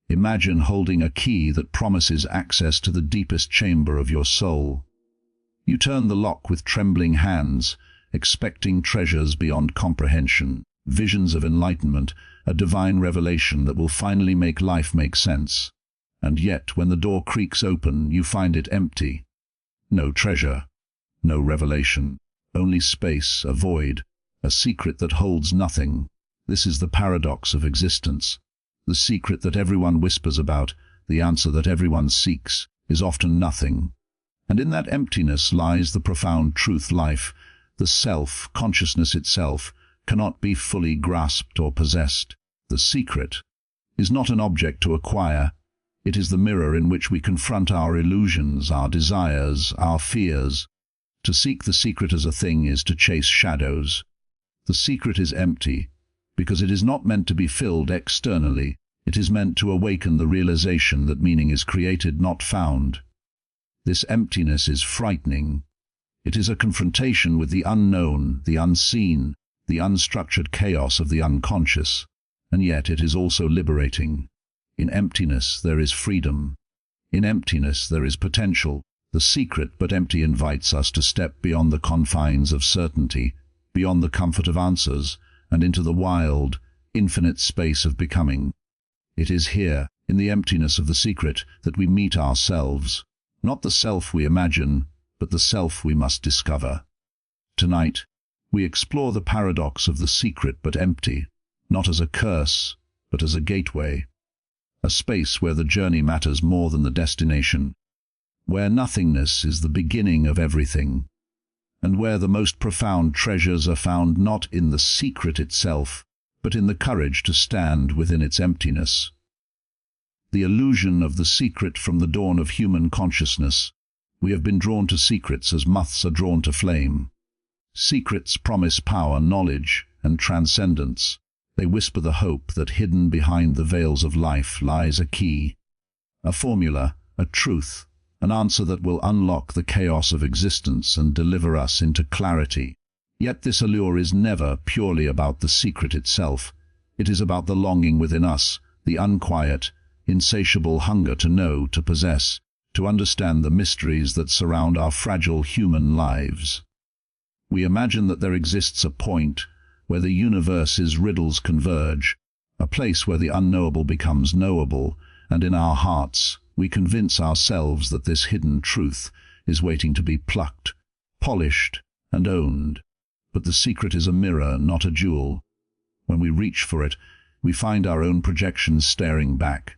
Imagine holding a key that promises access to the deepest chamber of your soul. You turn the lock with trembling hands, expecting treasures beyond comprehension, visions of enlightenment, a divine revelation that will finally make life make sense. And yet, when the door creaks open, you find it empty. No treasure, no revelation, only space, a void, a secret that holds nothing. This is the paradox of existence. The secret that everyone whispers about, the answer that everyone seeks, is often nothing. And in that emptiness lies the profound truth. Life, the self, consciousness itself, cannot be fully grasped or possessed. The secret is not an object to acquire. It is the mirror in which we confront our illusions, our desires, our fears. To seek the secret as a thing is to chase shadows. The secret is empty, because it is not meant to be filled externally. It is meant to awaken the realization that meaning is created, not found. This emptiness is frightening. It is a confrontation with the unknown, the unseen, the unstructured chaos of the unconscious, and yet it is also liberating. In emptiness there is freedom. In emptiness there is potential. The secret but empty invites us to step beyond the confines of certainty, beyond the comfort of answers, and into the wild, infinite space of becoming. It is here, in the emptiness of the secret, that we meet ourselves, not the self we imagine, but the self we must discover. Tonight, we explore the paradox of the secret but empty, not as a curse, but as a gateway, a space where the journey matters more than the destination, where nothingness is the beginning of everything, and where the most profound treasures are found not in the secret itself, but in the courage to stand within its emptiness. The illusion of the secret. From the dawn of human consciousness, we have been drawn to secrets as moths are drawn to flame. Secrets promise power, knowledge, and transcendence. They whisper the hope that hidden behind the veils of life lies a key, a formula, a truth, an answer that will unlock the chaos of existence and deliver us into clarity. Yet this allure is never purely about the secret itself. It is about the longing within us, the unquiet, insatiable hunger to know, to possess, to understand the mysteries that surround our fragile human lives. We imagine that there exists a point where the universe's riddles converge, a place where the unknowable becomes knowable, and in our hearts we convince ourselves that this hidden truth is waiting to be plucked, polished, and owned. But the secret is a mirror, not a jewel. When we reach for it, we find our own projections staring back.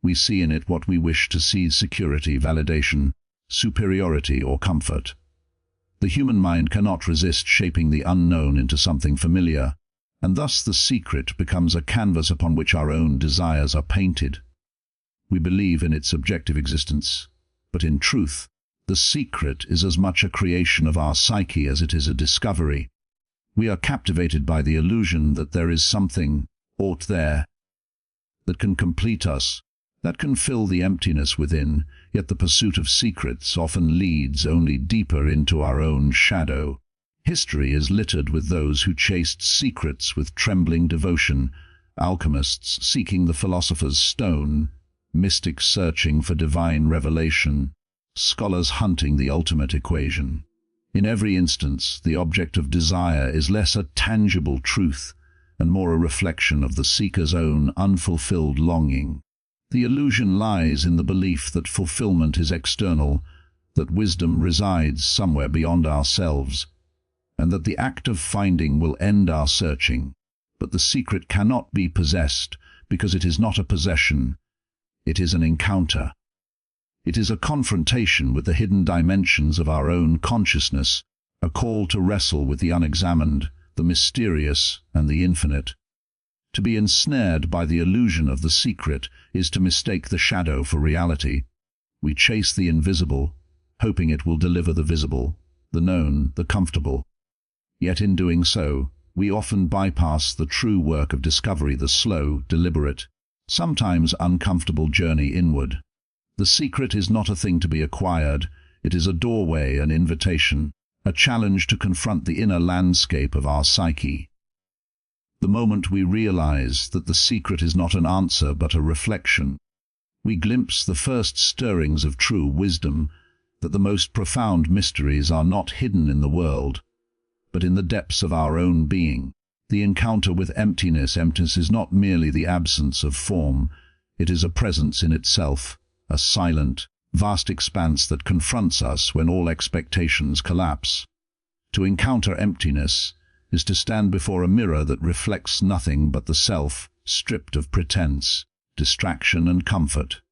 We see in it what we wish to see: security, validation, superiority, or comfort. The human mind cannot resist shaping the unknown into something familiar, and thus the secret becomes a canvas upon which our own desires are painted. We believe in its subjective existence, but in truth, the secret is as much a creation of our psyche as it is a discovery. We are captivated by the illusion that there is something, aught there, that can complete us, that can fill the emptiness within, yet the pursuit of secrets often leads only deeper into our own shadow. History is littered with those who chased secrets with trembling devotion, alchemists seeking the philosopher's stone, mystics searching for divine revelation, scholars hunting the ultimate equation. In every instance, the object of desire is less a tangible truth and more a reflection of the seeker's own unfulfilled longing. The illusion lies in the belief that fulfillment is external, that wisdom resides somewhere beyond ourselves, and that the act of finding will end our searching. But the secret cannot be possessed, because it is not a possession. It is an encounter. It is a confrontation with the hidden dimensions of our own consciousness, a call to wrestle with the unexamined, the mysterious, and the infinite. To be ensnared by the illusion of the secret is to mistake the shadow for reality. We chase the invisible, hoping it will deliver the visible, the known, the comfortable. Yet in doing so, we often bypass the true work of discovery, the slow, deliberate, sometimes uncomfortable journey inward. The secret is not a thing to be acquired. It is a doorway, an invitation, a challenge to confront the inner landscape of our psyche. The moment we realize that the secret is not an answer but a reflection, we glimpse the first stirrings of true wisdom, that the most profound mysteries are not hidden in the world, but in the depths of our own being. The encounter with emptiness. Emptiness is not merely the absence of form, it is a presence in itself, a silent, vast expanse that confronts us when all expectations collapse. To encounter emptiness is to stand before a mirror that reflects nothing but the self, stripped of pretense, distraction and comfort.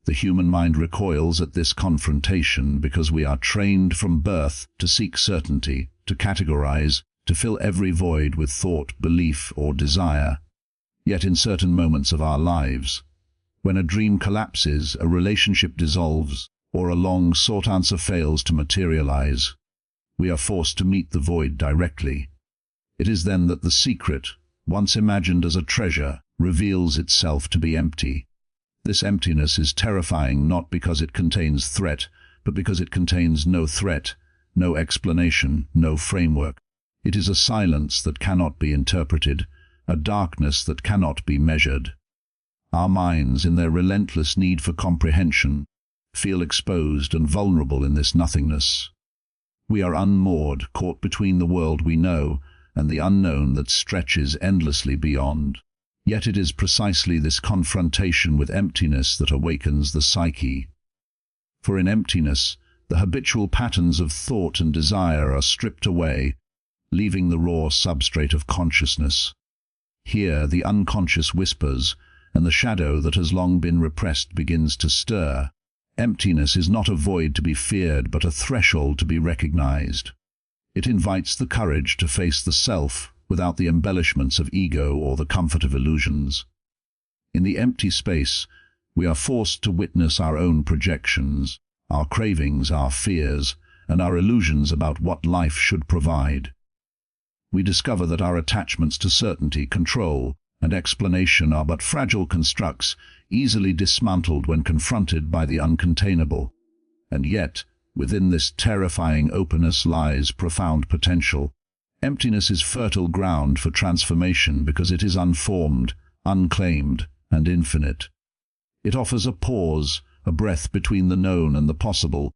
The human mind recoils at this confrontation because we are trained from birth to seek certainty, to categorize, to fill every void with thought, belief or desire. Yet in certain moments of our lives, when a dream collapses, a relationship dissolves, or a long-sought answer fails to materialize, we are forced to meet the void directly. It is then that the secret, once imagined as a treasure, reveals itself to be empty. This emptiness is terrifying not because it contains threat, but because it contains no threat, no explanation, no framework. It is a silence that cannot be interpreted, a darkness that cannot be measured. Our minds, in their relentless need for comprehension, feel exposed and vulnerable in this nothingness. We are unmoored, caught between the world we know and the unknown that stretches endlessly beyond. Yet it is precisely this confrontation with emptiness that awakens the psyche. For in emptiness, the habitual patterns of thought and desire are stripped away, leaving the raw substrate of consciousness. Here the unconscious whispers, and the shadow that has long been repressed begins to stir. Emptiness is not a void to be feared, but a threshold to be recognized. It invites the courage to face the self without the embellishments of ego or the comfort of illusions. In the empty space, we are forced to witness our own projections, our cravings, our fears, and our illusions about what life should provide. We discover that our attachments to certainty, control, and explanation are but fragile constructs, easily dismantled when confronted by the uncontainable. And yet, within this terrifying openness lies profound potential. Emptiness is fertile ground for transformation because it is unformed, unclaimed, and infinite. It offers a pause, a breath between the known and the possible,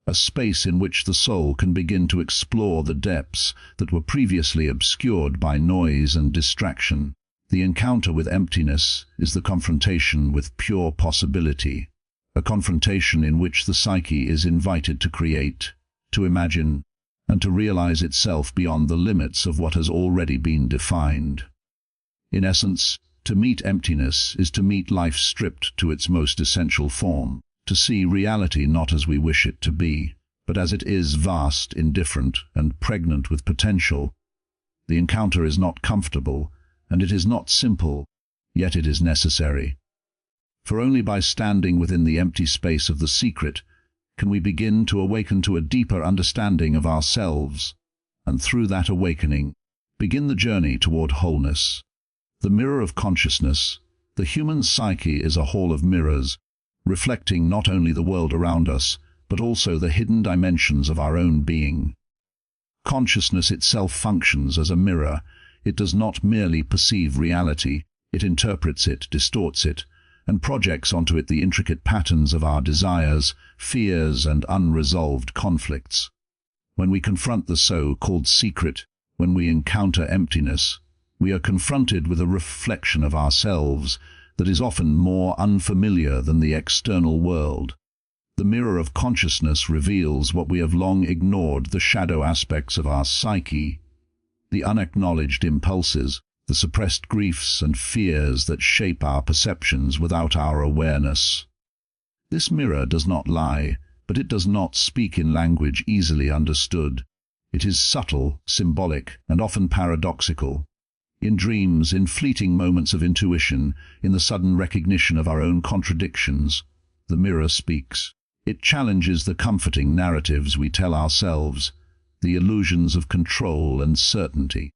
a space in which the soul can begin to explore the depths that were previously obscured by noise and distraction. The encounter with emptiness is the confrontation with pure possibility, a confrontation in which the psyche is invited to create, to imagine, and to realize itself beyond the limits of what has already been defined. In essence, to meet emptiness is to meet life stripped to its most essential form, to see reality not as we wish it to be, but as it is, vast, indifferent, and pregnant with potential. The encounter is not comfortable, and it is not simple, yet it is necessary. For only by standing within the empty space of the secret can we begin to awaken to a deeper understanding of ourselves, and through that awakening, begin the journey toward wholeness. The mirror of consciousness, the human psyche is a hall of mirrors, reflecting not only the world around us, but also the hidden dimensions of our own being. Consciousness itself functions as a mirror. It does not merely perceive reality, it interprets it, distorts it, and projects onto it the intricate patterns of our desires, fears, and unresolved conflicts. When we confront the so-called secret, when we encounter emptiness, we are confronted with a reflection of ourselves that is often more unfamiliar than the external world. The mirror of consciousness reveals what we have long ignored, the shadow aspects of our psyche, the unacknowledged impulses, the suppressed griefs and fears that shape our perceptions without our awareness. This mirror does not lie, but it does not speak in language easily understood. It is subtle, symbolic, and often paradoxical. In dreams, in fleeting moments of intuition, in the sudden recognition of our own contradictions, the mirror speaks. It challenges the comforting narratives we tell ourselves, the illusions of control and certainty.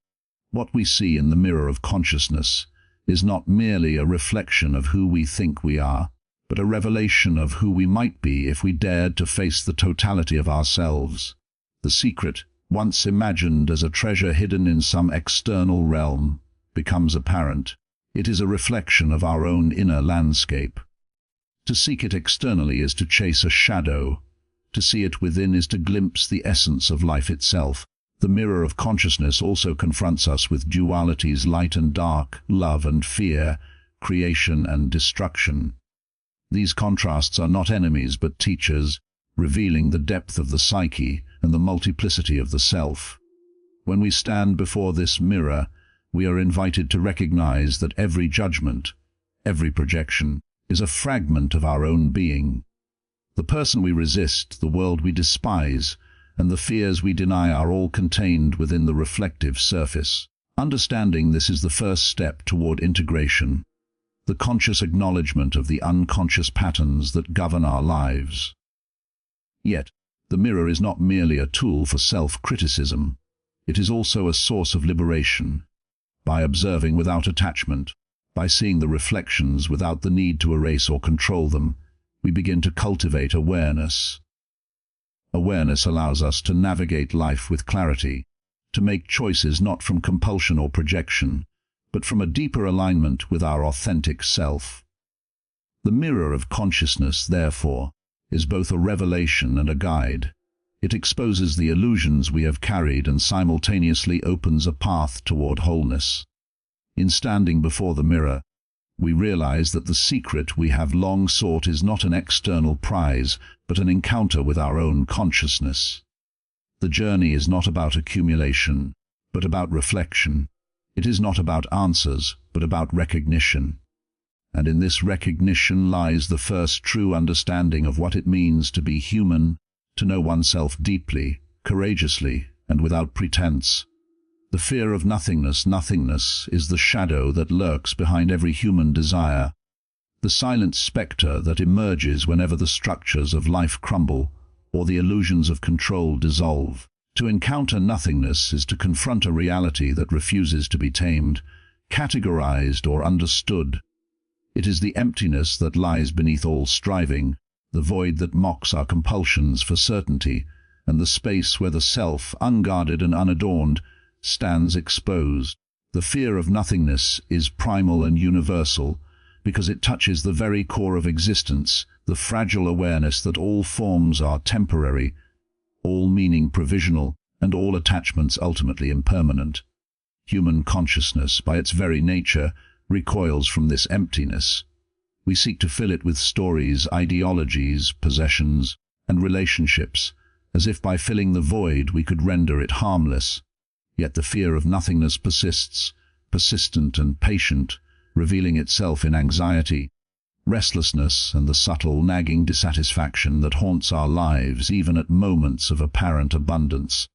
What we see in the mirror of consciousness is not merely a reflection of who we think we are, but a revelation of who we might be if we dared to face the totality of ourselves. The secret, once imagined as a treasure hidden in some external realm, becomes apparent, it is a reflection of our own inner landscape. To seek it externally is to chase a shadow. To see it within is to glimpse the essence of life itself. The mirror of consciousness also confronts us with dualities, light and dark, love and fear, creation and destruction. These contrasts are not enemies but teachers, revealing the depth of the psyche and the multiplicity of the self. When we stand before this mirror, we are invited to recognize that every judgment, every projection, is a fragment of our own being. The person we resist, the world we despise, and the fears we deny are all contained within the reflective surface. Understanding this is the first step toward integration, the conscious acknowledgement of the unconscious patterns that govern our lives. Yet, the mirror is not merely a tool for self-criticism. It is also a source of liberation. By observing without attachment, by seeing the reflections without the need to erase or control them, we begin to cultivate awareness. Awareness allows us to navigate life with clarity, to make choices not from compulsion or projection, but from a deeper alignment with our authentic self. The mirror of consciousness, therefore, is both a revelation and a guide. It exposes the illusions we have carried and simultaneously opens a path toward wholeness. In standing before the mirror, we realize that the secret we have long sought is not an external prize, but an encounter with our own consciousness. The journey is not about accumulation, but about reflection. It is not about answers, but about recognition. And in this recognition lies the first true understanding of what it means to be human, to know oneself deeply, courageously, and without pretense. The fear of nothingness, nothingness, is the shadow that lurks behind every human desire, the silent spectre that emerges whenever the structures of life crumble or the illusions of control dissolve. To encounter nothingness is to confront a reality that refuses to be tamed, categorized, or understood. It is the emptiness that lies beneath all striving, the void that mocks our compulsions for certainty, and the space where the self, unguarded and unadorned, stands exposed. The fear of nothingness is primal and universal because it touches the very core of existence, the fragile awareness that all forms are temporary, all meaning provisional, and all attachments ultimately impermanent. Human consciousness, by its very nature, recoils from this emptiness. We seek to fill it with stories, ideologies, possessions, and relationships, as if by filling the void we could render it harmless. Yet the fear of nothingness persists, persistent and patient, revealing itself in anxiety, restlessness, and the subtle, nagging dissatisfaction that haunts our lives even at moments of apparent abundance.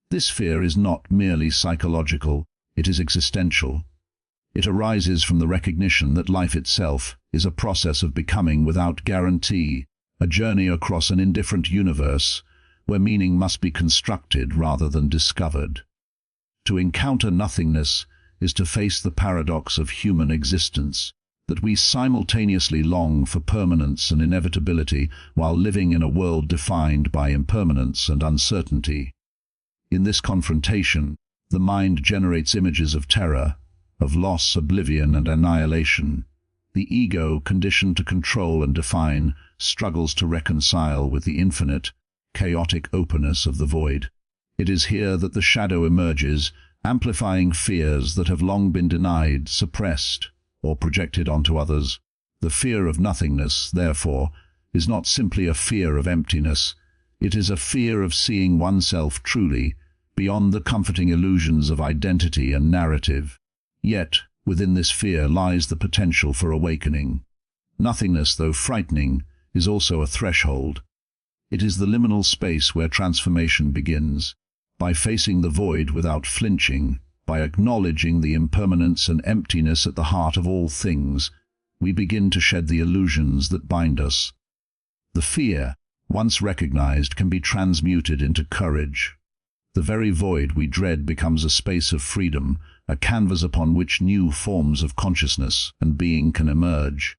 This fear is not merely psychological, it is existential. It arises from the recognition that life itself is a process of becoming without guarantee, a journey across an indifferent universe where meaning must be constructed rather than discovered. To encounter nothingness is to face the paradox of human existence, that we simultaneously long for permanence and inevitability while living in a world defined by impermanence and uncertainty. In this confrontation, the mind generates images of terror, of loss, oblivion, and annihilation. The ego, conditioned to control and define, struggles to reconcile with the infinite, chaotic openness of the void. It is here that the shadow emerges, amplifying fears that have long been denied, suppressed, or projected onto others. The fear of nothingness, therefore, is not simply a fear of emptiness. It is a fear of seeing oneself truly, beyond the comforting illusions of identity and narrative. Yet, within this fear lies the potential for awakening. Nothingness, though frightening, is also a threshold. It is the liminal space where transformation begins. By facing the void without flinching, by acknowledging the impermanence and emptiness at the heart of all things, we begin to shed the illusions that bind us. The fear, once recognized, can be transmuted into courage. The very void we dread becomes a space of freedom, a canvas upon which new forms of consciousness and being can emerge.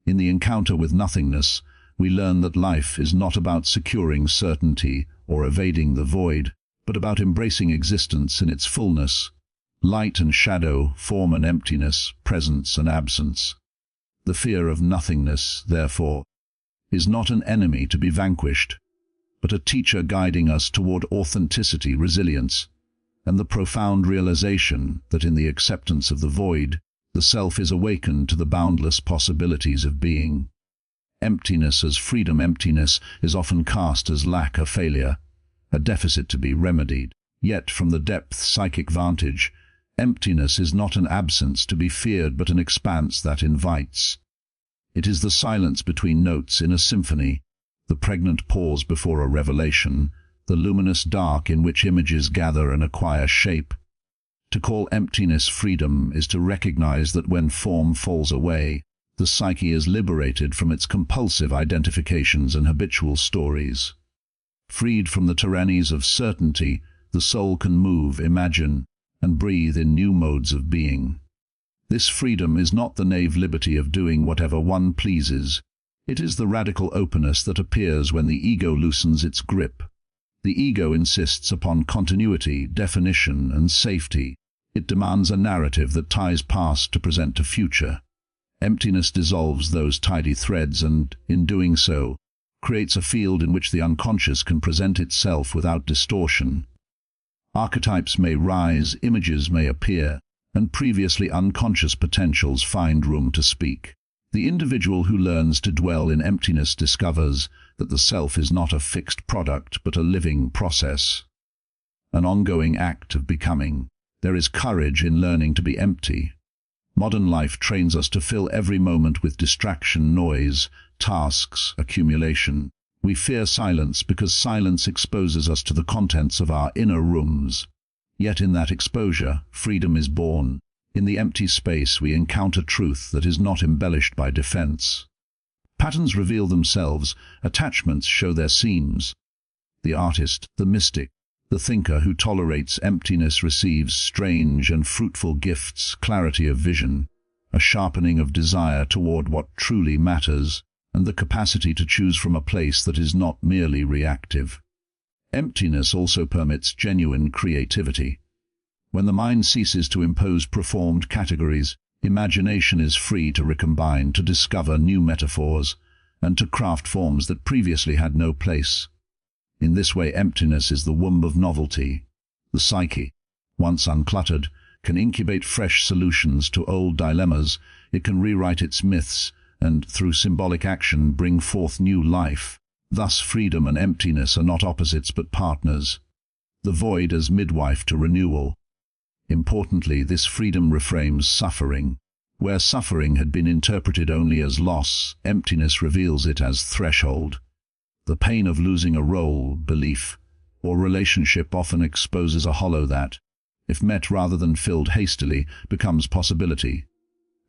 In the encounter with nothingness, we learn that life is not about securing certainty or evading the void, but about embracing existence in its fullness. Light and shadow, form and emptiness, presence and absence. The fear of nothingness, therefore, is not an enemy to be vanquished, but a teacher guiding us toward authenticity, resilience, and the profound realization that in the acceptance of the void, the self is awakened to the boundless possibilities of being. Emptiness as freedom. Emptiness is often cast as lack, a failure, a deficit to be remedied. Yet, from the depth psychic vantage, emptiness is not an absence to be feared but an expanse that invites. It is the silence between notes in a symphony, the pregnant pause before a revelation, the luminous dark in which images gather and acquire shape. To call emptiness freedom is to recognize that when form falls away, the psyche is liberated from its compulsive identifications and habitual stories. Freed from the tyrannies of certainty, the soul can move, imagine, and breathe in new modes of being. This freedom is not the naive liberty of doing whatever one pleases. It is the radical openness that appears when the ego loosens its grip. The ego insists upon continuity, definition, and safety. It demands a narrative that ties past to present to future. Emptiness dissolves those tidy threads and, in doing so, creates a field in which the unconscious can present itself without distortion. Archetypes may rise, images may appear, and previously unconscious potentials find room to speak. The individual who learns to dwell in emptiness discovers that the self is not a fixed product but a living process, an ongoing act of becoming. There is courage in learning to be empty. Modern life trains us to fill every moment with distraction, noise, tasks, accumulation. We fear silence because silence exposes us to the contents of our inner rooms. Yet in that exposure, freedom is born. In the empty space we encounter truth that is not embellished by defense. Patterns reveal themselves, attachments show their seams. The artist, the mystic, the thinker who tolerates emptiness receives strange and fruitful gifts, clarity of vision, a sharpening of desire toward what truly matters, and the capacity to choose from a place that is not merely reactive. Emptiness also permits genuine creativity. When the mind ceases to impose preformed categories, imagination is free to recombine, to discover new metaphors, and to craft forms that previously had no place. In this way, emptiness is the womb of novelty. The psyche, once uncluttered, can incubate fresh solutions to old dilemmas. It can rewrite its myths, and through symbolic action bring forth new life. Thus freedom and emptiness are not opposites but partners. The void as midwife to renewal. Importantly, this freedom reframes suffering. Where suffering had been interpreted only as loss, emptiness reveals it as threshold. The pain of losing a role, belief, or relationship often exposes a hollow that, if met rather than filled hastily, becomes possibility.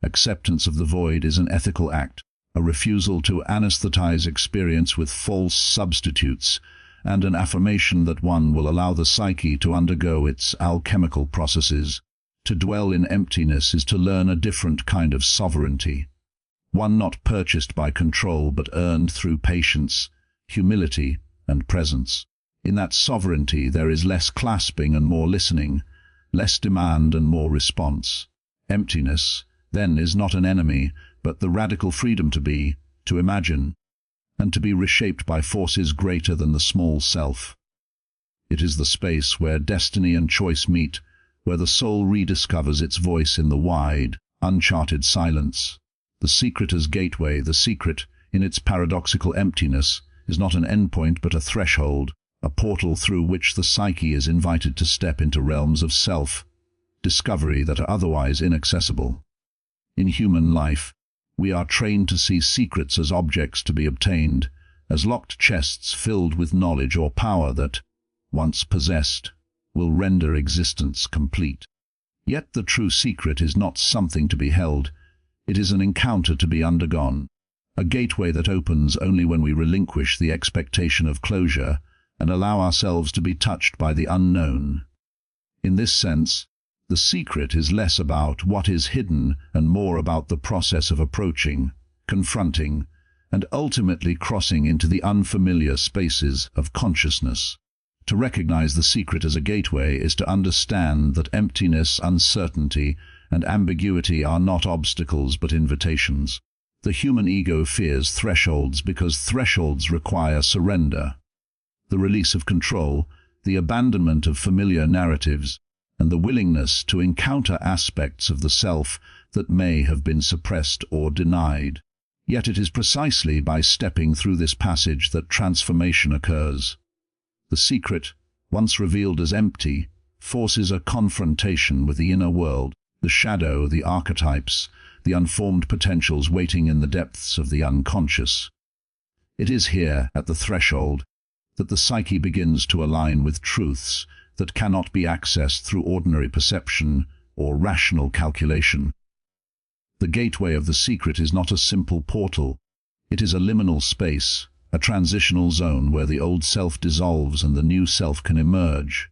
Acceptance of the void is an ethical act, a refusal to anesthetize experience with false substitutes, and an affirmation that one will allow the psyche to undergo its alchemical processes. To dwell in emptiness is to learn a different kind of sovereignty, one not purchased by control but earned through patience, humility, and presence. In that sovereignty there is less clasping and more listening, less demand and more response. Emptiness, then, is not an enemy, but the radical freedom to be, to imagine, and to be reshaped by forces greater than the small self. It is the space where destiny and choice meet, where the soul rediscovers its voice in the wide, uncharted silence. The secret as gateway, the secret, in its paradoxical emptiness, is not an endpoint but a threshold, a portal through which the psyche is invited to step into realms of self-discovery that are otherwise inaccessible. In human life, we are trained to see secrets as objects to be obtained, as locked chests filled with knowledge or power that, once possessed, will render existence complete. Yet the true secret is not something to be held, it is an encounter to be undergone, a gateway that opens only when we relinquish the expectation of closure and allow ourselves to be touched by the unknown. In this sense, the secret is less about what is hidden and more about the process of approaching, confronting, and ultimately crossing into the unfamiliar spaces of consciousness. To recognize the secret as a gateway is to understand that emptiness, uncertainty, and ambiguity are not obstacles but invitations. The human ego fears thresholds because thresholds require surrender, the release of control, the abandonment of familiar narratives, and the willingness to encounter aspects of the self that may have been suppressed or denied. Yet it is precisely by stepping through this passage that transformation occurs. The secret, once revealed as empty, forces a confrontation with the inner world, the shadow, the archetypes, the unformed potentials waiting in the depths of the unconscious. It is here, at the threshold, that the psyche begins to align with truths that cannot be accessed through ordinary perception or rational calculation. The gateway of the secret is not a simple portal. It is a liminal space, a transitional zone where the old self dissolves and the new self can emerge.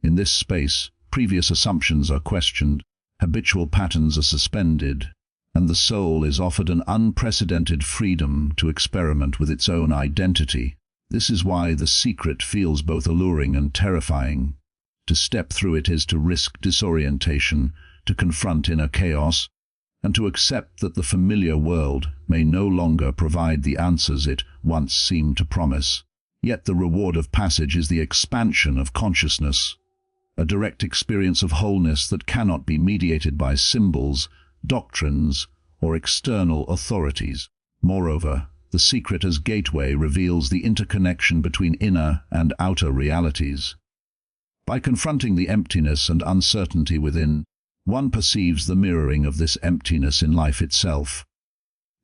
In this space, previous assumptions are questioned, habitual patterns are suspended, and the soul is offered an unprecedented freedom to experiment with its own identity. This is why the secret feels both alluring and terrifying. To step through it is to risk disorientation, to confront inner chaos, and to accept that the familiar world may no longer provide the answers it once seemed to promise. Yet the reward of passage is the expansion of consciousness, a direct experience of wholeness that cannot be mediated by symbols, doctrines, or external authorities. Moreover, the secret as gateway reveals the interconnection between inner and outer realities. By confronting the emptiness and uncertainty within, one perceives the mirroring of this emptiness in life itself.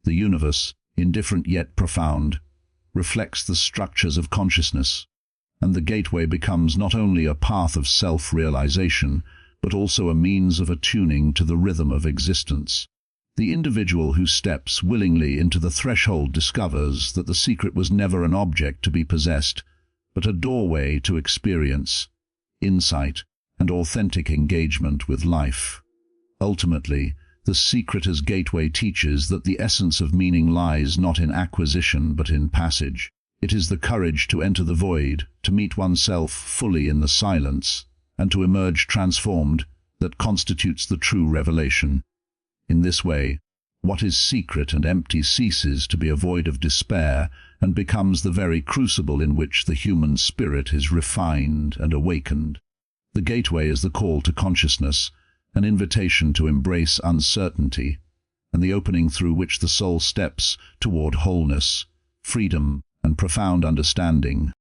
The universe, indifferent yet profound, reflects the structures of consciousness, and the gateway becomes not only a path of self-realization, but also a means of attuning to the rhythm of existence. The individual who steps willingly into the threshold discovers that the secret was never an object to be possessed, but a doorway to experience, insight, and authentic engagement with life. Ultimately, the secret as gateway teaches that the essence of meaning lies not in acquisition but in passage. It is the courage to enter the void, to meet oneself fully in the silence, and to emerge transformed, that constitutes the true revelation. In this way, what is secret and empty ceases to be a void of despair and becomes the very crucible in which the human spirit is refined and awakened. The gateway is the call to consciousness, an invitation to embrace uncertainty, and the opening through which the soul steps toward wholeness, freedom, and profound understanding.